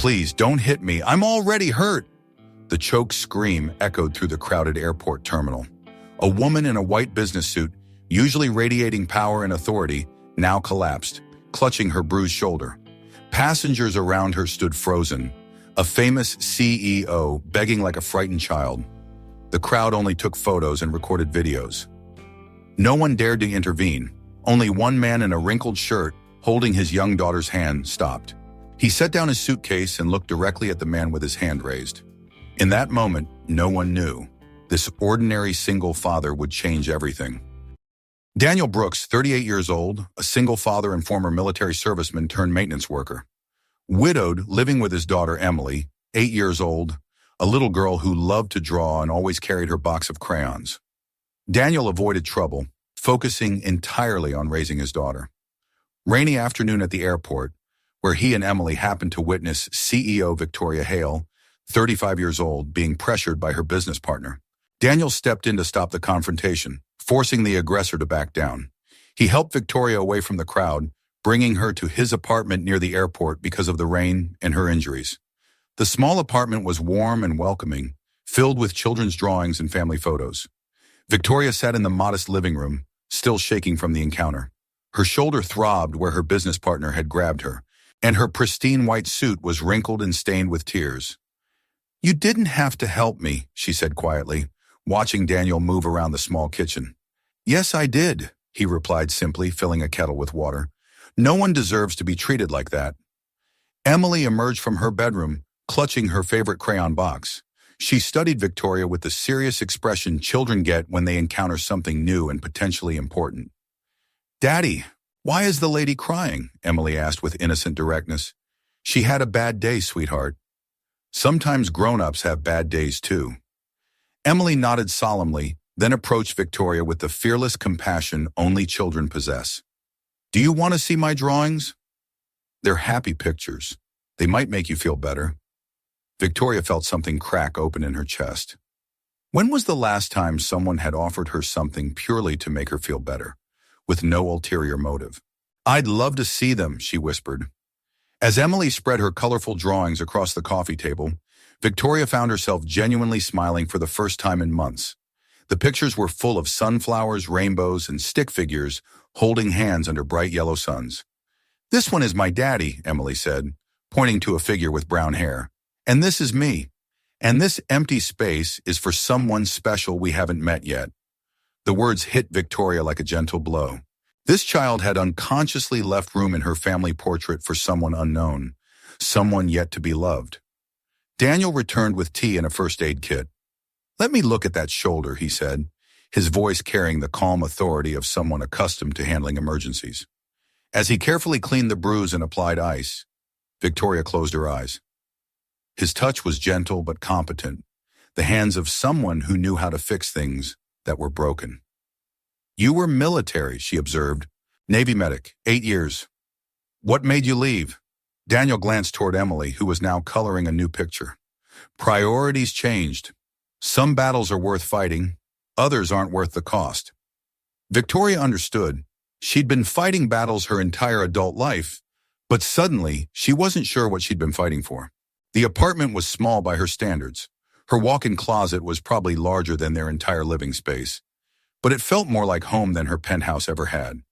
Please, don't hit me. I'm already hurt. The choked scream echoed through the crowded airport terminal. A woman in a white business suit, usually radiating power and authority, now collapsed, clutching her bruised shoulder. Passengers around her stood frozen, a famous CEO begging like a frightened child. The crowd only took photos and recorded videos. No one dared to intervene. Only one man in a wrinkled shirt, holding his young daughter's hand, stopped. He set down his suitcase and looked directly at the man with his hand raised. In that moment, no one knew. This ordinary single father would change everything. Daniel Brooks, 38 years old, a single father and former military serviceman turned maintenance worker. Widowed, living with his daughter Emily, 8 years old, a little girl who loved to draw and always carried her box of crayons. Daniel avoided trouble, focusing entirely on raising his daughter. Rainy afternoon at the airport, where he and Emily happened to witness CEO Victoria Hale, 35 years old, being pressured by her business partner. Daniel stepped in to stop the confrontation, forcing the aggressor to back down. He helped Victoria away from the crowd, bringing her to his apartment near the airport because of the rain and her injuries. The small apartment was warm and welcoming, filled with children's drawings and family photos. Victoria sat in the modest living room, still shaking from the encounter. Her shoulder throbbed where her business partner had grabbed her, and her pristine white suit was wrinkled and stained with tears. "You didn't have to help me," she said quietly, watching Daniel move around the small kitchen. "Yes, I did," he replied simply, filling a kettle with water. "No one deserves to be treated like that." Emily emerged from her bedroom, clutching her favorite crayon box. She studied Victoria with the serious expression children get when they encounter something new and potentially important. "Daddy, why is the lady crying?" Emily asked with innocent directness. "She had a bad day, sweetheart." "Sometimes grown-ups have bad days too." Emily nodded solemnly, then approached Victoria with the fearless compassion only children possess. "Do you want to see my drawings? They're happy pictures. They might make you feel better." Victoria felt something crack open in her chest. When was the last time someone had offered her something purely to make her feel better, with no ulterior motive? "I'd love to see them," she whispered. As Emily spread her colorful drawings across the coffee table, Victoria found herself genuinely smiling for the first time in months. The pictures were full of sunflowers, rainbows, and stick figures holding hands under bright yellow suns. "This one is my daddy," Emily said, pointing to a figure with brown hair. "And this is me. And this empty space is for someone special we haven't met yet." The words hit Victoria like a gentle blow. This child had unconsciously left room in her family portrait for someone unknown, someone yet to be loved. Daniel returned with tea and a first aid kit. "Let me look at that shoulder," he said, his voice carrying the calm authority of someone accustomed to handling emergencies. As he carefully cleaned the bruise and applied ice, Victoria closed her eyes. His touch was gentle but competent, the hands of someone who knew how to fix things that were broken. "You were military," she observed. "Navy medic, 8 years. What made you leave?" Daniel glanced toward Emily, who was now coloring a new picture. "Priorities changed. Some battles are worth fighting, others aren't worth the cost." Victoria understood. She'd been fighting battles her entire adult life, but suddenly she wasn't sure what she'd been fighting for. The apartment was small by her standards. Her walk-in closet was probably larger than their entire living space, but it felt more like home than her penthouse ever had.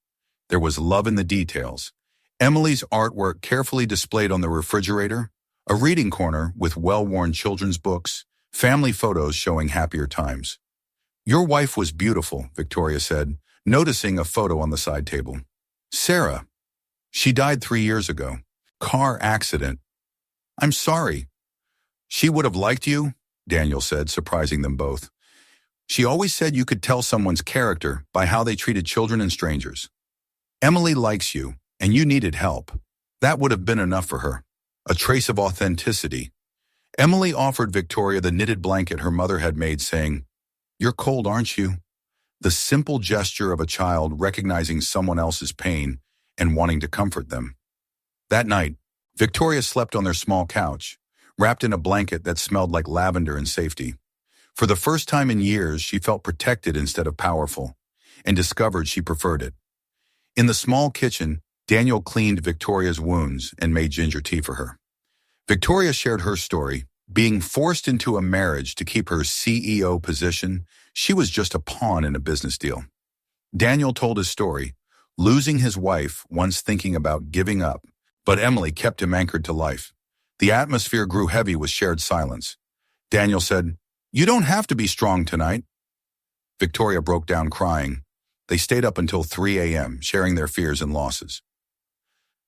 There was love in the details. Emily's artwork carefully displayed on the refrigerator, a reading corner with well-worn children's books, family photos showing happier times. "Your wife was beautiful," Victoria said, noticing a photo on the side table. "Sarah. She died 3 years ago. Car accident." "I'm sorry." "She would have liked you," Daniel said, surprising them both. "She always said you could tell someone's character by how they treated children and strangers. Emily likes you, and you needed help. That would have been enough for her. A trace of authenticity." Emily offered Victoria the knitted blanket her mother had made, saying, "You're cold, aren't you?" The simple gesture of a child recognizing someone else's pain and wanting to comfort them. That night, Victoria slept on their small couch, wrapped in a blanket that smelled like lavender and safety. For the first time in years, she felt protected instead of powerful, and discovered she preferred it. In the small kitchen, Daniel cleaned Victoria's wounds and made ginger tea for her. Victoria shared her story. Being forced into a marriage to keep her CEO position, she was just a pawn in a business deal. Daniel told his story, losing his wife once thinking about giving up, but Emily kept him anchored to life. The atmosphere grew heavy with shared silence. Daniel said, "You don't have to be strong tonight." Victoria broke down crying. They stayed up until 3 a.m., sharing their fears and losses.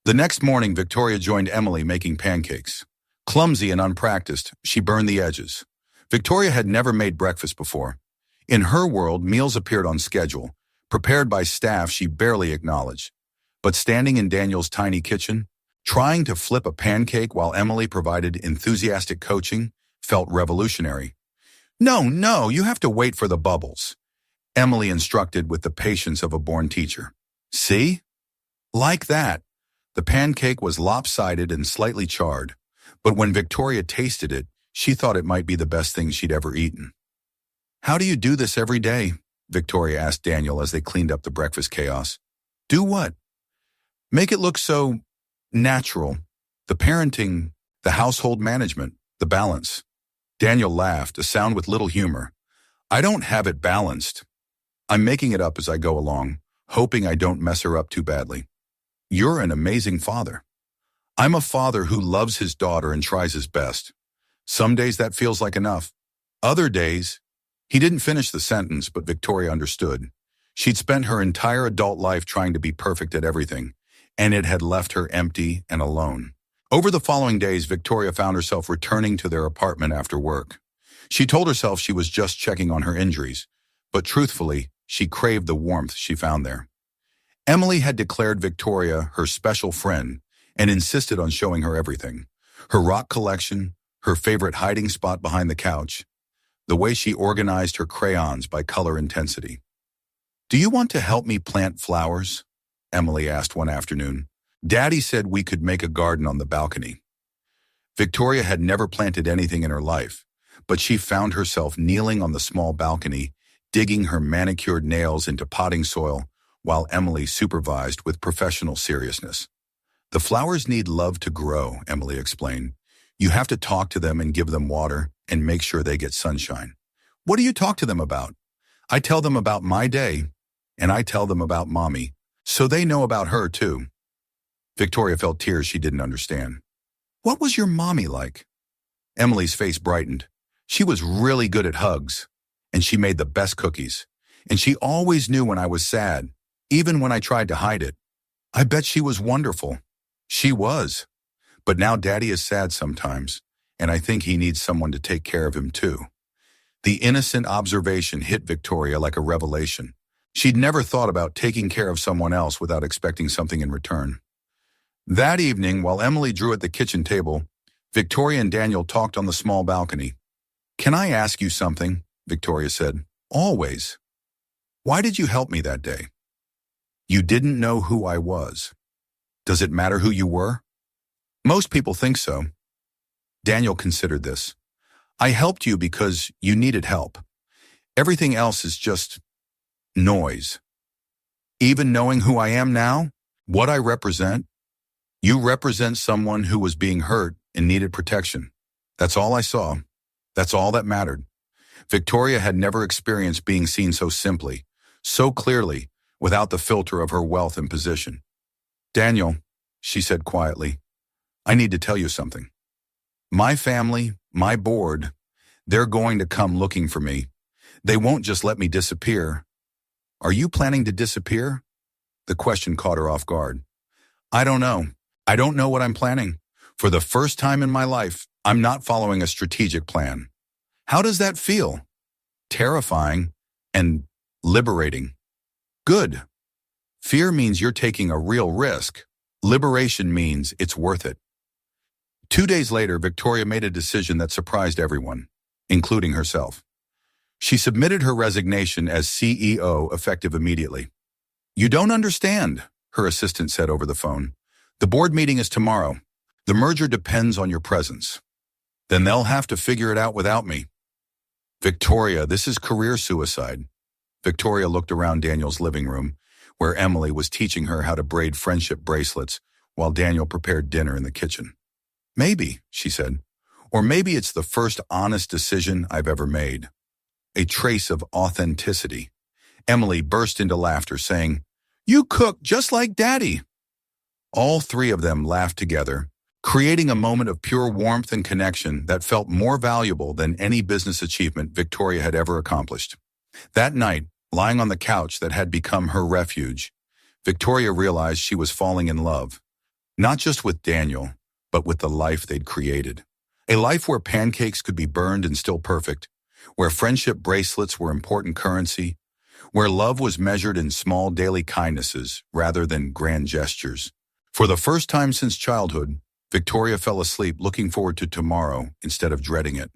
The next morning, Victoria joined Emily making pancakes. Clumsy and unpracticed, she burned the edges. Victoria had never made breakfast before. In her world, meals appeared on schedule, prepared by staff she barely acknowledged. But standing in Daniel's tiny kitchen, trying to flip a pancake while Emily provided enthusiastic coaching, felt revolutionary. No, you have to wait for the bubbles," Emily instructed with the patience of a born teacher. "See? Like that." The pancake was lopsided and slightly charred, but when Victoria tasted it, she thought it might be the best thing she'd ever eaten. "How do you do this every day?" Victoria asked Daniel as they cleaned up the breakfast chaos. "Do what?" "Make it look so natural. The parenting, the household management, the balance." Daniel laughed, a sound with little humor. "I don't have it balanced. I'm making it up as I go along, hoping I don't mess her up too badly." "You're an amazing father." "I'm a father who loves his daughter and tries his best. Some days that feels like enough. Other days—" He didn't finish the sentence, but Victoria understood. She'd spent her entire adult life trying to be perfect at everything, and it had left her empty and alone. Over the following days, Victoria found herself returning to their apartment after work. She told herself she was just checking on her injuries, but truthfully, she craved the warmth she found there. Emily had declared Victoria her special friend and insisted on showing her everything. Her rock collection, her favorite hiding spot behind the couch, the way she organized her crayons by color intensity. "Do you want to help me plant flowers?" Emily asked one afternoon. "Daddy said we could make a garden on the balcony." Victoria had never planted anything in her life, but she found herself kneeling on the small balcony, digging her manicured nails into potting soil, while Emily supervised with professional seriousness. "The flowers need love to grow," Emily explained. "You have to talk to them and give them water and make sure they get sunshine." "What do you talk to them about?" "I tell them about my day, and I tell them about Mommy, so they know about her too." Victoria felt tears she didn't understand. "What was your mommy like?" Emily's face brightened. "She was really good at hugs, and she made the best cookies, and she always knew when I was sad, even when I tried to hide it. I bet she was wonderful." "She was. But now Daddy is sad sometimes, and I think he needs someone to take care of him too." The innocent observation hit Victoria like a revelation. She'd never thought about taking care of someone else without expecting something in return. That evening, while Emily drew at the kitchen table, Victoria and Daniel talked on the small balcony. "Can I ask you something?" Victoria said. "Always. Why did you help me that day?" "You didn't know who I was. Does it matter who you were?" "Most people think so." Daniel considered this. "I helped you because you needed help. Everything else is just noise. Even knowing who I am now, what I represent, you represent someone who was being hurt and needed protection. That's all I saw. That's all that mattered." Victoria had never experienced being seen so simply, so clearly, without the filter of her wealth and position. "Daniel," she said quietly, "I need to tell you something. My family, my board, they're going to come looking for me. They won't just let me disappear." "Are you planning to disappear?" The question caught her off guard. "I don't know. I don't know what I'm planning. For the first time in my life, I'm not following a strategic plan." "How does that feel?" "Terrifying and liberating." "Good. Fear means you're taking a real risk. Liberation means it's worth it." 2 days later, Victoria made a decision that surprised everyone, including herself. She submitted her resignation as CEO effective immediately. "You don't understand," her assistant said over the phone. "The board meeting is tomorrow. The merger depends on your presence." "Then they'll have to figure it out without me." "Victoria, this is career suicide." Victoria looked around Daniel's living room, where Emily was teaching her how to braid friendship bracelets while Daniel prepared dinner in the kitchen. Maybe, she said. Or maybe it's the first honest decision I've ever made. A trace of authenticity. Emily burst into laughter, saying, "You cook just like Daddy." All three of them laughed together, creating a moment of pure warmth and connection that felt more valuable than any business achievement Victoria had ever accomplished. That night, lying on the couch that had become her refuge, Victoria realized she was falling in love, not just with Daniel, but with the life they'd created. A life where pancakes could be burned and still perfect, where friendship bracelets were important currency, where love was measured in small daily kindnesses rather than grand gestures. For the first time since childhood, Victoria fell asleep looking forward to tomorrow instead of dreading it.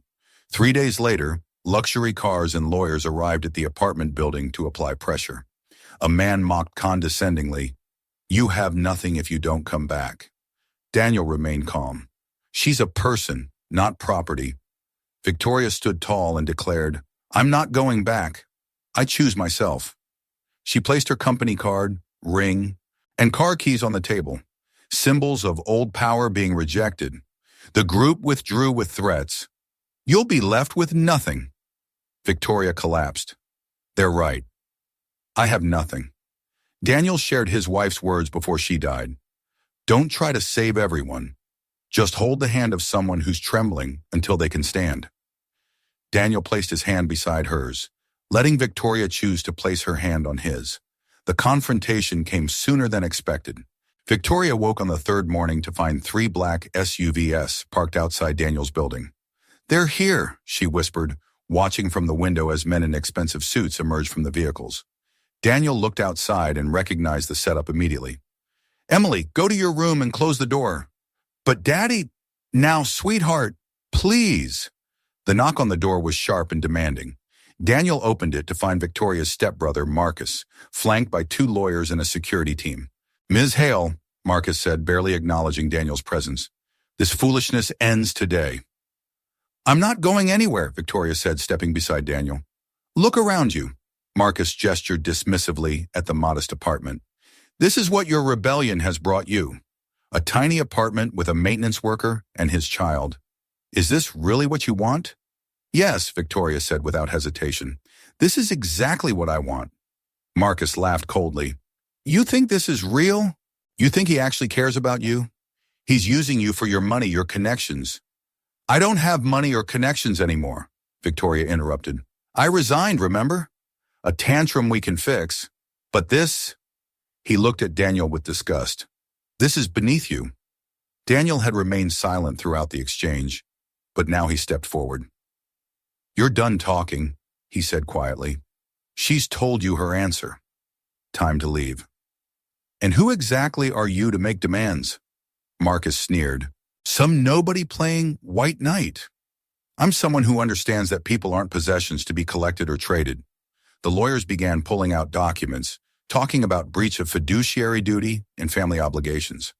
3 days later, luxury cars and lawyers arrived at the apartment building to apply pressure. A man mocked condescendingly, "You have nothing if you don't come back." Daniel remained calm. "She's a person, not property." Victoria stood tall and declared, "I'm not going back. I choose myself." She placed her company card, ring, and car keys on the table, symbols of old power being rejected. The group withdrew with threats. "You'll be left with nothing." Victoria collapsed. "They're right. I have nothing." Daniel shared his wife's words before she died. "Don't try to save everyone. Just hold the hand of someone who's trembling until they can stand." Daniel placed his hand beside hers, letting Victoria choose to place her hand on his. The confrontation came sooner than expected. Victoria woke on the third morning to find 3 black SUVs parked outside Daniel's building. "They're here," she whispered, watching from the window as men in expensive suits emerged from the vehicles. Daniel looked outside and recognized the setup immediately. "Emily, go to your room and close the door." "But Daddy—" "Now, sweetheart, please." The knock on the door was sharp and demanding. Daniel opened it to find Victoria's stepbrother, Marcus, flanked by 2 lawyers and a security team. "Ms. Hale," Marcus said, barely acknowledging Daniel's presence, "this foolishness ends today." "I'm not going anywhere," Victoria said, stepping beside Daniel. "Look around you." Marcus gestured dismissively at the modest apartment. "This is what your rebellion has brought you. A tiny apartment with a maintenance worker and his child. Is this really what you want?" "Yes," Victoria said without hesitation. "This is exactly what I want." Marcus laughed coldly. "You think this is real? You think he actually cares about you? He's using you for your money, your connections." "I don't have money or connections anymore," Victoria interrupted. "I resigned, remember? A tantrum we can fix. But this—" He looked at Daniel with disgust. "This is beneath you." Daniel had remained silent throughout the exchange, but now he stepped forward. "You're done talking," he said quietly. "She's told you her answer. Time to leave." "And who exactly are you to make demands?" Marcus sneered. "Some nobody playing white knight. I'm someone who understands that people aren't possessions to be collected or traded." The lawyers began pulling out documents, talking about breach of fiduciary duty and family obligations.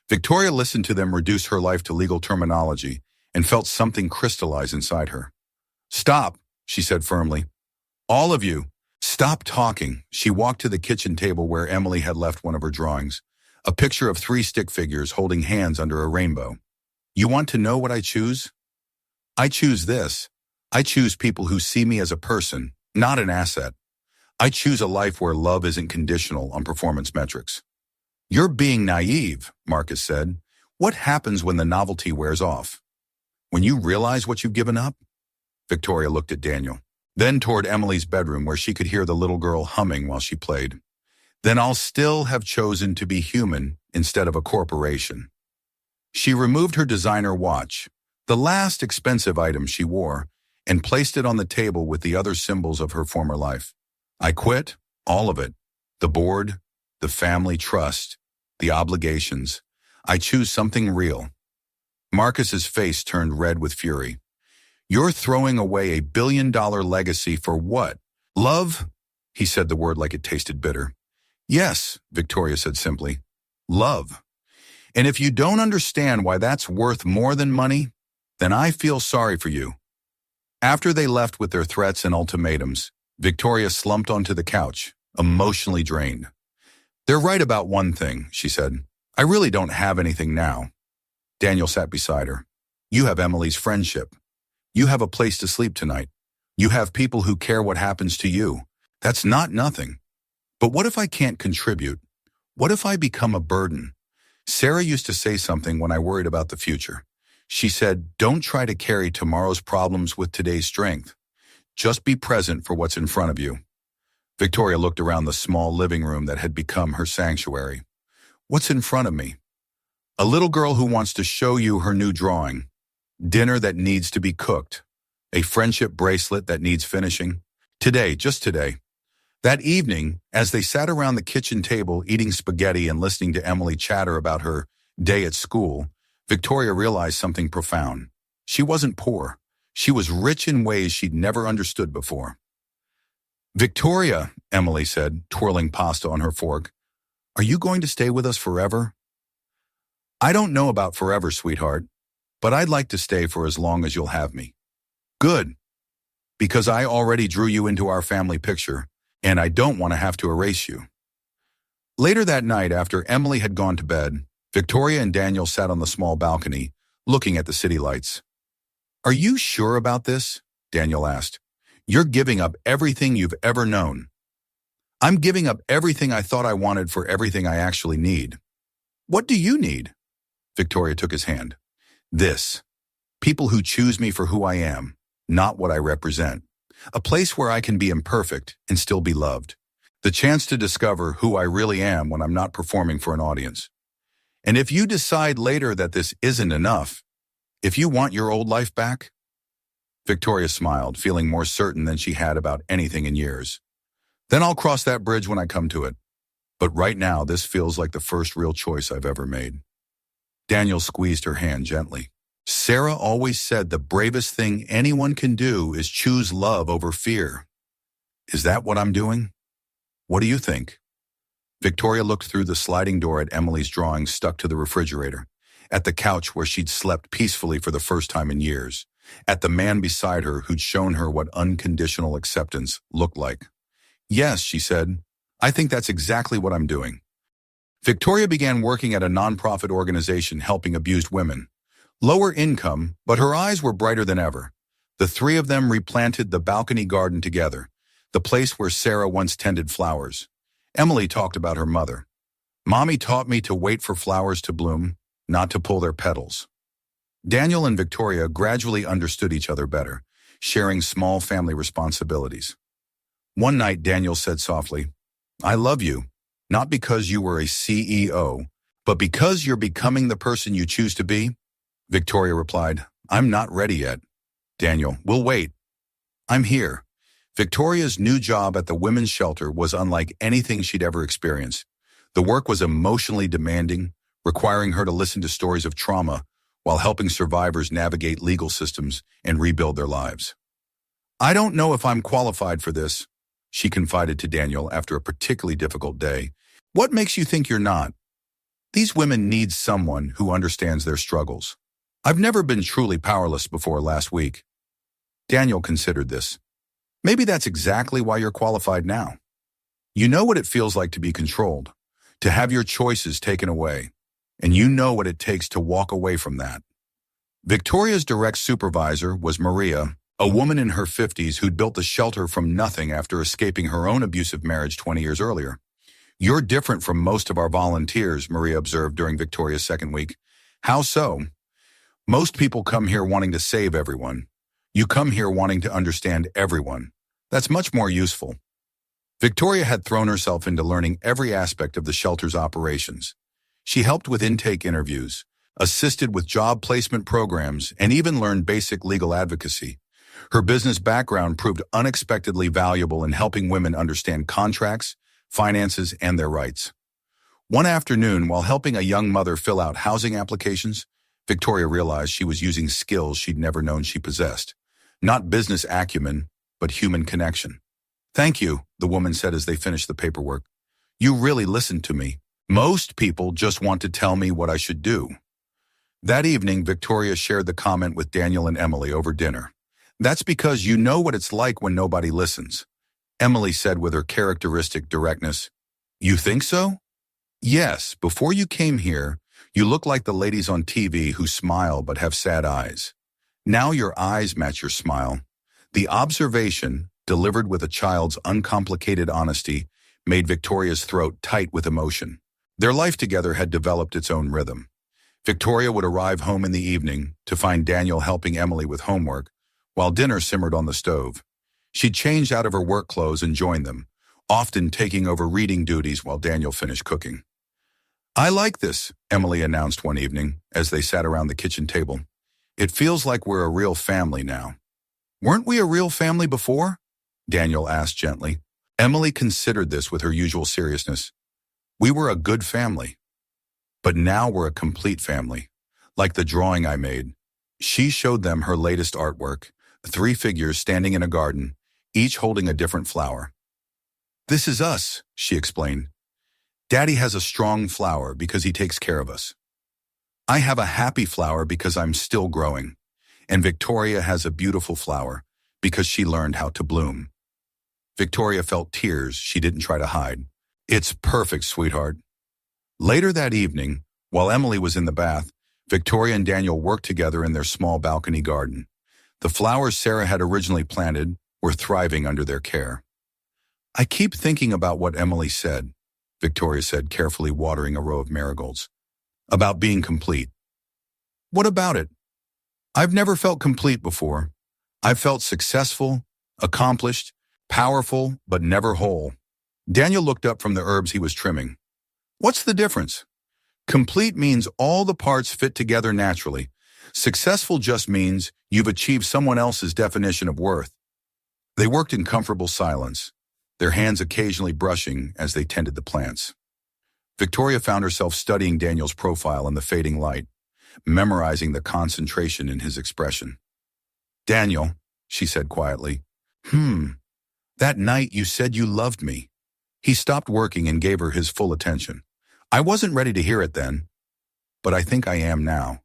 Victoria listened to them reduce her life to legal terminology and felt something crystallize inside her. "Stop," she said firmly. "All of you, stop talking." She walked to the kitchen table where Emily had left one of her drawings, a picture of 3 stick figures holding hands under a rainbow. "You want to know what I choose? I choose this. I choose people who see me as a person, not an asset. I choose a life where love isn't conditional on performance metrics." "You're being naive," Marcus said. "What happens when the novelty wears off? When you realize what you've given up?" Victoria looked at Daniel, then toward Emily's bedroom where she could hear the little girl humming while she played. "Then I'll still have chosen to be human instead of a corporation." She removed her designer watch, the last expensive item she wore, and placed it on the table with the other symbols of her former life. "I quit, all of it. The board, the family trust, the obligations. I choose something real." Marcus's face turned red with fury. "You're throwing away $1 billion legacy for what? Love?" He said the word like it tasted bitter. "Yes," Victoria said simply. "Love. And if you don't understand why that's worth more than money, then I feel sorry for you." After they left with their threats and ultimatums, Victoria slumped onto the couch, emotionally drained. "They're right about one thing," she said. "I really don't have anything now." Daniel sat beside her. You have Emily's friendship. You have a place to sleep tonight. You have people who care what happens to you. That's not nothing. But what if I can't contribute? What if I become a burden? Sarah used to say something when I worried about the future. She said, don't try to carry tomorrow's problems with today's strength. Just be present for what's in front of you. Victoria looked around the small living room that had become her sanctuary. What's in front of me? A little girl who wants to show you her new drawing. Dinner that needs to be cooked. A friendship bracelet that needs finishing. Today, just today. That evening, as they sat around the kitchen table eating spaghetti and listening to Emily chatter about her day at school, Victoria realized something profound. She wasn't poor. She was rich in ways she'd never understood before. Victoria, Emily said, twirling pasta on her fork, are you going to stay with us forever? I don't know about forever, sweetheart, but I'd like to stay for as long as you'll have me. Good, because I already drew you into our family picture, and I don't want to have to erase you. Later that night, after Emily had gone to bed, Victoria and Daniel sat on the small balcony, looking at the city lights. Are you sure about this? Daniel asked. You're giving up everything you've ever known. I'm giving up everything I thought I wanted for everything I actually need. What do you need? Victoria took his hand. This. People who choose me for who I am, not what I represent. A place where I can be imperfect and still be loved. The chance to discover who I really am when I'm not performing for an audience. And if you decide later that this isn't enough, if you want your old life back? Victoria smiled, feeling more certain than she had about anything in years. Then I'll cross that bridge when I come to it. But right now, this feels like the first real choice I've ever made. Daniel squeezed her hand gently. Sarah always said the bravest thing anyone can do is choose love over fear. Is that what I'm doing? What do you think? Victoria looked through the sliding door at Emily's drawing stuck to the refrigerator, at the couch where she'd slept peacefully for the first time in years, at the man beside her who'd shown her what unconditional acceptance looked like. Yes, she said, I think that's exactly what I'm doing. Victoria began working at a nonprofit organization helping abused women. Lower income, but her eyes were brighter than ever. The three of them replanted the balcony garden together, the place where Sarah once tended flowers. Emily talked about her mother. Mommy taught me to wait for flowers to bloom, not to pull their petals. Daniel and Victoria gradually understood each other better, sharing small family responsibilities. One night, Daniel said softly, I love you, not because you were a CEO, but because you're becoming the person you choose to be. Victoria replied, I'm not ready yet. Daniel, we'll wait. I'm here. Victoria's new job at the women's shelter was unlike anything she'd ever experienced. The work was emotionally demanding, requiring her to listen to stories of trauma while helping survivors navigate legal systems and rebuild their lives. I don't know if I'm qualified for this, she confided to Daniel after a particularly difficult day. What makes you think you're not? These women need someone who understands their struggles. I've never been truly powerless before last week. Daniel considered this. Maybe that's exactly why you're qualified now. You know what it feels like to be controlled, to have your choices taken away, and you know what it takes to walk away from that. Victoria's direct supervisor was Maria, a woman in her 50s who'd built the shelter from nothing after escaping her own abusive marriage 20 years earlier. You're different from most of our volunteers, Maria observed during Victoria's second week. How so? Most people come here wanting to save everyone. You come here wanting to understand everyone. That's much more useful. Victoria had thrown herself into learning every aspect of the shelter's operations. She helped with intake interviews, assisted with job placement programs, and even learned basic legal advocacy. Her business background proved unexpectedly valuable in helping women understand contracts, finances, and their rights. One afternoon, while helping a young mother fill out housing applications, Victoria realized she was using skills she'd never known she possessed. Not business acumen, but human connection. Thank you, the woman said as they finished the paperwork. You really listened to me. Most people just want to tell me what I should do. That evening, Victoria shared the comment with Daniel and Emily over dinner. That's because you know what it's like when nobody listens. Emily said with her characteristic directness, You think so? Yes, before you came here, You look like the ladies on TV who smile but have sad eyes. Now your eyes match your smile. The observation, delivered with a child's uncomplicated honesty, made Victoria's throat tight with emotion. Their life together had developed its own rhythm. Victoria would arrive home in the evening to find Daniel helping Emily with homework, while dinner simmered on the stove. She'd change out of her work clothes and join them, often taking over reading duties while Daniel finished cooking. "I like this," Emily announced one evening as they sat around the kitchen table. "It feels like we're a real family now." "Weren't we a real family before?" Daniel asked gently. Emily considered this with her usual seriousness. "We were a good family. But now we're a complete family. Like the drawing I made." She showed them her latest artwork, 3 figures standing in a garden, each holding a different flower. "This is us," she explained. "Daddy has a strong flower because he takes care of us. I have a happy flower because I'm still growing. And Victoria has a beautiful flower because she learned how to bloom." Victoria felt tears she didn't try to hide. "It's perfect, sweetheart." Later that evening, while Emily was in the bath, Victoria and Daniel worked together in their small balcony garden. The flowers Sarah had originally planted were thriving under their care. "I keep thinking about what Emily said," Victoria said, carefully watering a row of marigolds. "About being complete." "What about it?" "I've never felt complete before. I've felt successful, accomplished, powerful, but never whole." Daniel looked up from the herbs he was trimming. "What's the difference? Complete means all the parts fit together naturally. Successful just means you've achieved someone else's definition of worth." They worked in comfortable silence, their hands occasionally brushing as they tended the plants. Victoria found herself studying Daniel's profile in the fading light, memorizing the concentration in his expression. "Daniel," she said quietly, "that night you said you loved me." He stopped working and gave her his full attention. "I wasn't ready to hear it then, but I think I am now."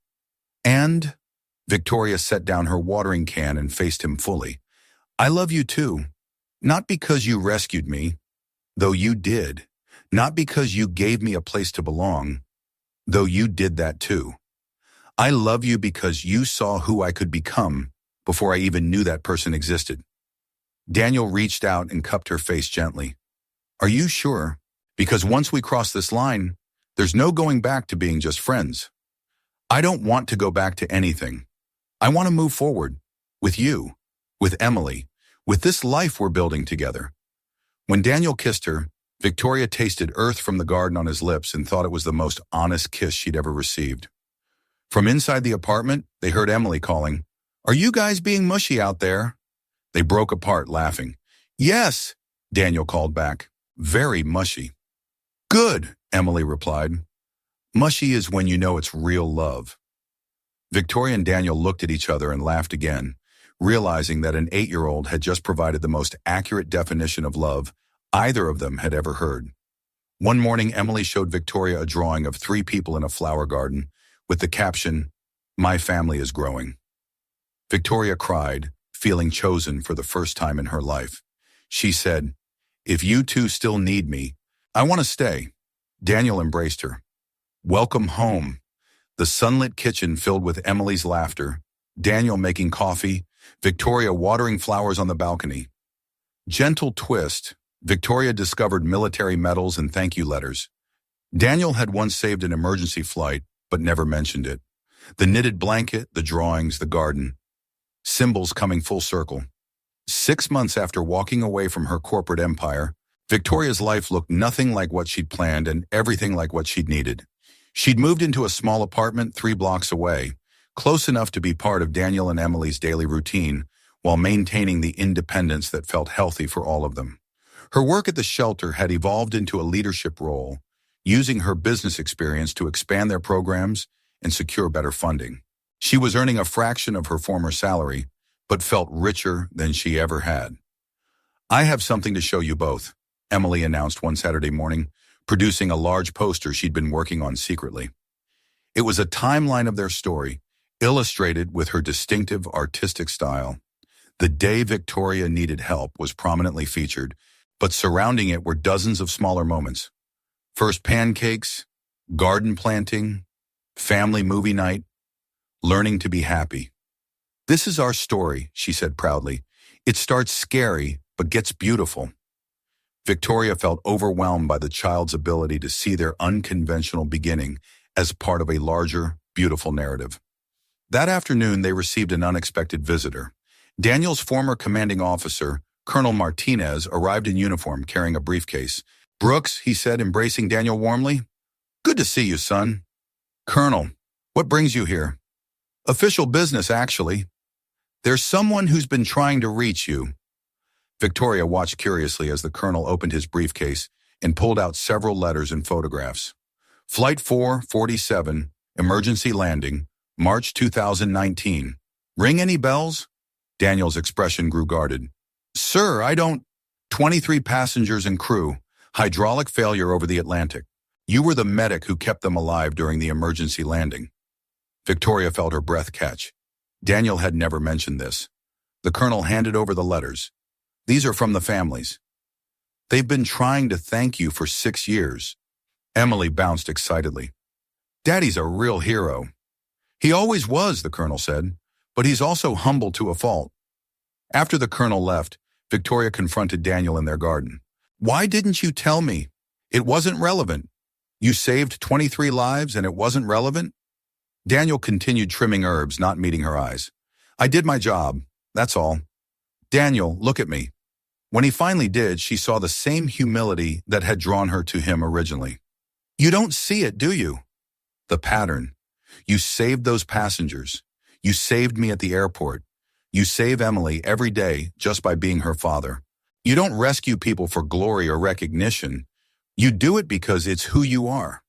"And?" Victoria set down her watering can and faced him fully. "I love you too. Not because you rescued me, though you did. Not because you gave me a place to belong, though you did that too. I love you because you saw who I could become before I even knew that person existed." Daniel reached out and cupped her face gently. "Are you sure? Because once we cross this line, there's no going back to being just friends." "I don't want to go back to anything. I want to move forward. With you. With Emily. With this life we're building together." When Daniel kissed her, Victoria tasted earth from the garden on his lips and thought it was the most honest kiss she'd ever received. From inside the apartment, they heard Emily calling, "Are you guys being mushy out there?" They broke apart, laughing. "Yes," Daniel called back. "Very mushy." "Good," Emily replied. "Mushy is when you know it's real love." Victoria and Daniel looked at each other and laughed again, realizing that an 8-year-old had just provided the most accurate definition of love either of them had ever heard. One morning, Emily showed Victoria a drawing of 3 people in a flower garden with the caption, "My family is growing." Victoria cried, feeling chosen for the first time in her life. She said, "If you two still need me, I want to stay." Daniel embraced her. "Welcome home." The sunlit kitchen filled with Emily's laughter, Daniel making coffee, Victoria watering flowers on the balcony. Gentle twist, Victoria discovered military medals and thank you letters. Daniel had once saved an emergency flight, but never mentioned it. The knitted blanket, the drawings, the garden. Symbols coming full circle. 6 months after walking away from her corporate empire, Victoria's life looked nothing like what she'd planned and everything like what she'd needed. She'd moved into a small apartment 3 blocks away, close enough to be part of Daniel and Emily's daily routine, while maintaining the independence that felt healthy for all of them. Her work at the shelter had evolved into a leadership role, using her business experience to expand their programs and secure better funding. She was earning a fraction of her former salary, but felt richer than she ever had. "I have something to show you both," Emily announced one Saturday morning, producing a large poster she'd been working on secretly. It was a timeline of their story, illustrated with her distinctive artistic style. The day Victoria needed help was prominently featured, but surrounding it were dozens of smaller moments. First pancakes, garden planting, family movie night, learning to be happy. This is our story, she said proudly. It starts scary, but gets beautiful. Victoria felt overwhelmed by the child's ability to see their unconventional beginning as part of a larger, beautiful narrative. That afternoon, they received an unexpected visitor. Daniel's former commanding officer, Colonel Martinez, arrived in uniform carrying a briefcase. "Brooks," he said, embracing Daniel warmly. "Good to see you, son." "Colonel, what brings you here?" "Official business, actually. There's someone who's been trying to reach you." Victoria watched curiously as the colonel opened his briefcase and pulled out several letters and photographs. Flight 447, emergency landing, March 2019. "Ring any bells?" Daniel's expression grew guarded. "Sir, I don't." 23 passengers and crew, hydraulic failure over the Atlantic. You were the medic who kept them alive during the emergency landing. Victoria felt her breath catch. Daniel had never mentioned this. The colonel handed over the letters. "These are from the families. They've been trying to thank you for 6 years." Emily bounced excitedly. "Daddy's a real hero." "He always was," the colonel said, "but he's also humble to a fault." After the colonel left, Victoria confronted Daniel in their garden. "Why didn't you tell me? It wasn't relevant. You saved 23 lives and it wasn't relevant?" Daniel continued trimming herbs, not meeting her eyes. "I did my job, that's all." "Daniel, look at me." When he finally did, she saw the same humility that had drawn her to him originally. "You don't see it, do you? The pattern. You saved those passengers. You saved me at the airport. You save Emily every day just by being her father. You don't rescue people for glory or recognition. You do it because it's who you are."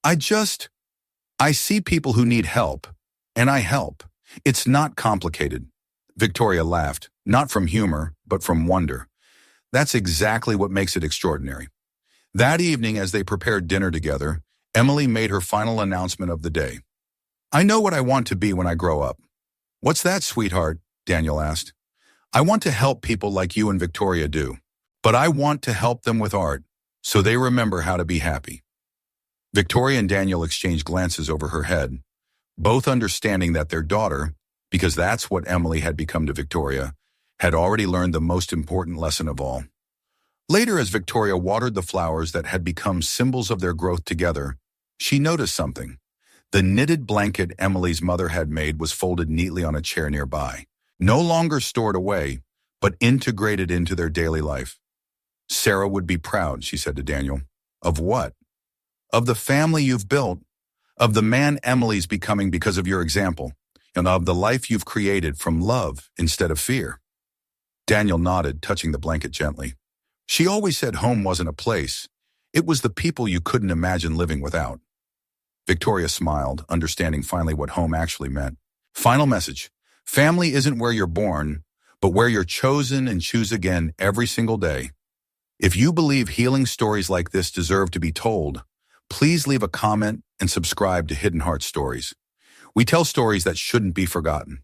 I see people who need help, and I help. It's not complicated." Victoria laughed, not from humor, but from wonder. That's exactly what makes it extraordinary. That evening, as they prepared dinner together, Emily made her final announcement of the day. "I know what I want to be when I grow up." "What's that, sweetheart?" Daniel asked. "I want to help people like you and Victoria do, but I want to help them with art, so they remember how to be happy." Victoria and Daniel exchanged glances over her head, both understanding that their daughter, because that's what Emily had become to Victoria, had already learned the most important lesson of all. Later, as Victoria watered the flowers that had become symbols of their growth together, she noticed something. The knitted blanket Emily's mother had made was folded neatly on a chair nearby, no longer stored away, but integrated into their daily life. "Sarah would be proud," she said to Daniel. "Of what?" "Of the family you've built, of the man Emily's becoming because of your example, and of the life you've created from love instead of fear." Daniel nodded, touching the blanket gently. "She always said home wasn't a place. It was the people you couldn't imagine living without." Victoria smiled, understanding finally what home actually meant. Final message. Family isn't where you're born, but where you're chosen and choose again every single day. If you believe healing stories like this deserve to be told, please leave a comment and subscribe to Hidden Heart Stories. We tell stories that shouldn't be forgotten.